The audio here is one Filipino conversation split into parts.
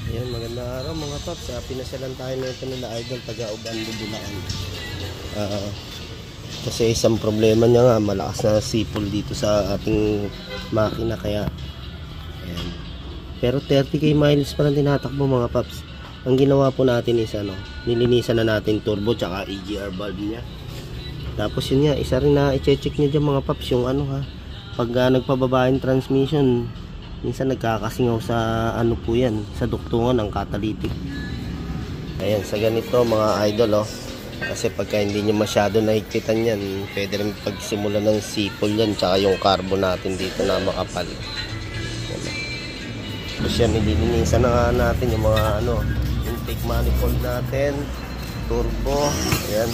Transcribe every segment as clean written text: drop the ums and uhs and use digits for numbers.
Ayan, magandang araw mga paps. Pinasyalan tayo na ito nila Idol, taga Obando, Bulacan. Kasi isang problema niya nga, malakas na sipol dito sa ating makina. Kaya ayan. Pero 30k miles pa lang tinatakbo mga paps. Ang ginawa po natin is nilinisan na natin turbo tsaka EGR valve niya. Tapos yun nga, isa rin na i-check nyo dyan mga paps, yung pag nagpababa yung transmission, minsan nagkakasingaw sa po yan, sa duktungan ng catalytic. Ayan, sa ganito mga idol kasi pagka hindi nyo masyado nahigpitan yan, pwede rin pagsimula ng sipol yan, tsaka yung carbon natin dito na makapal. Tapos yan, nililinisan na nga natin yung mga intake manifold natin, turbo. Ayan.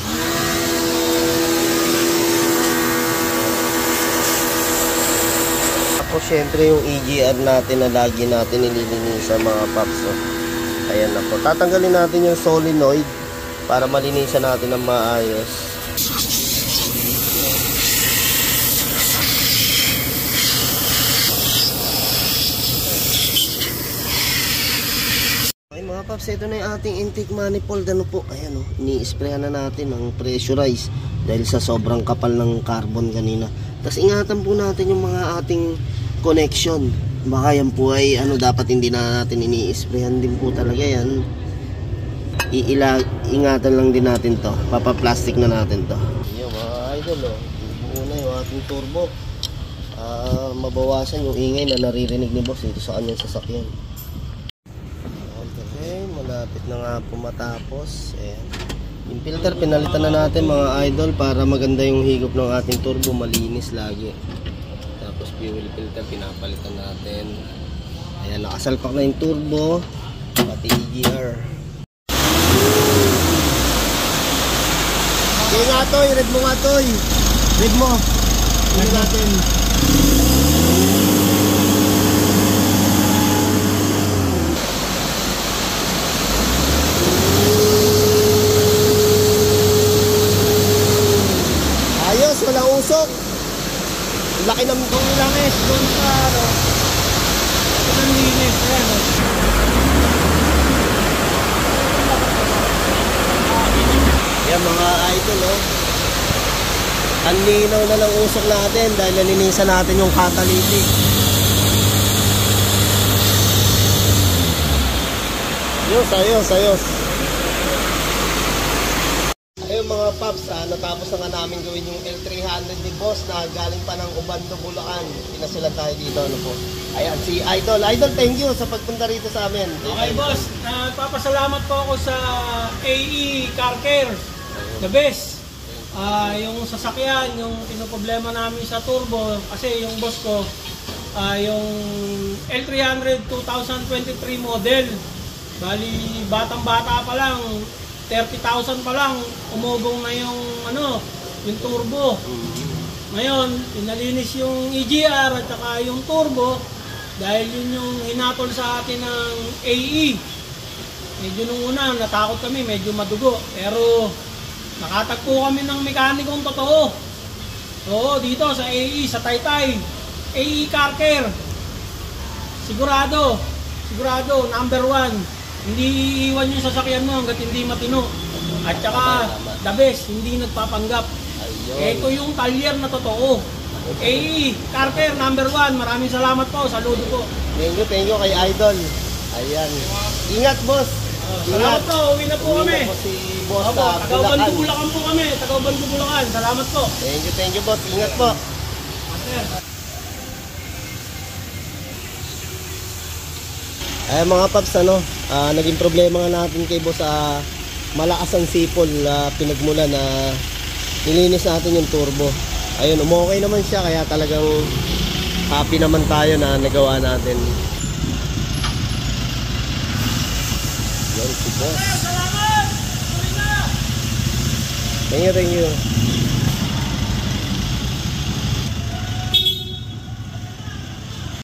Tapos syempre yung EGR natin na lagi natin nililinisan mga paps. Ayan na po. Tatanggalin natin yung solenoid para malinisan natin ng maayos. Okay mga paps, ito na yung ating intake manifold. Ayan ini-sprayan na natin ng pressurize dahil sa sobrang kapal ng carbon kanina. Tapos ingatan po natin yung mga ating connection. Baka yan po ay dapat hindi na natin ini-sprayan din po talaga yan. Ingatan lang din natin to. Papa-plastic na natin to. Yung mga idol buo na yung ating turbo. Mabawasan yung ingay na naririnig ni boss dito sa kanyang sasakyan. Okay, malapit na nga po matapos. Ayan. Yung filter pinalitan na natin mga idol para maganda yung higop ng ating turbo, malinis lagi. Tapos fuel filter pinapalitan natin. Ayan, nakasalpak na yung turbo, pati EGR. Okay nga toy, read mo nga toy. Read mo. Read natin. Ayos, walang usok. Laki ng langis doon sa ito ng linis. Ayan mga idol ang linaw na ng usok natin dahil nalinisan natin yung catalytic. Ayos. Ayun mga paps, natapos na nga namin gawin yung L300 ni boss na galing pa ng Obando, Bulacan. Pinasyalan tayo dito po. Ayan si Idol. Idol, thank you sa pagpunta rito sa amin. Okay boss, papasalamat po ako sa AE Car Care, the best. Yung sasakyan, yung pinoproblema namin sa turbo, kasi yung boss ko yung L300 2023 model, bali batang bata pa lang, 30,000 pa lang, umugong na yung yung turbo. Ngayon, pinalinis yung EGR at saka yung turbo dahil yun yung hinatol sa atin ng AE. Medyo nung una, natakot kami, medyo madugo. Pero nakatagpo kami ng mekanikong totoo. Oo, dito sa AE, sa Taytay. AE Car Care. Sigurado, number 1. Hindi iiwan yung sasakyan mo hanggat hindi matino. At saka, the best, hindi nagpapanggap. Ito yung talyer na totoo. AE Car Care, number 1. Maraming salamat po, saludo po. Thank you kay Idol. Ayan. Ingat boss. Salamat po, uwi na po kami. Si boss taga-Obando, Bulacan po kami. Taga-Obando, Bulacan. Salamat po. Thank you boss. Ingat po. Master. Ay mga paps, naging problema nga natin kay boss malakas ang sipol, pinagmula na nilinis natin yung turbo. Ayun, umokay naman siya, kaya talagang happy naman tayo na nagawa natin. Yan si boss. Salamat! Thank you.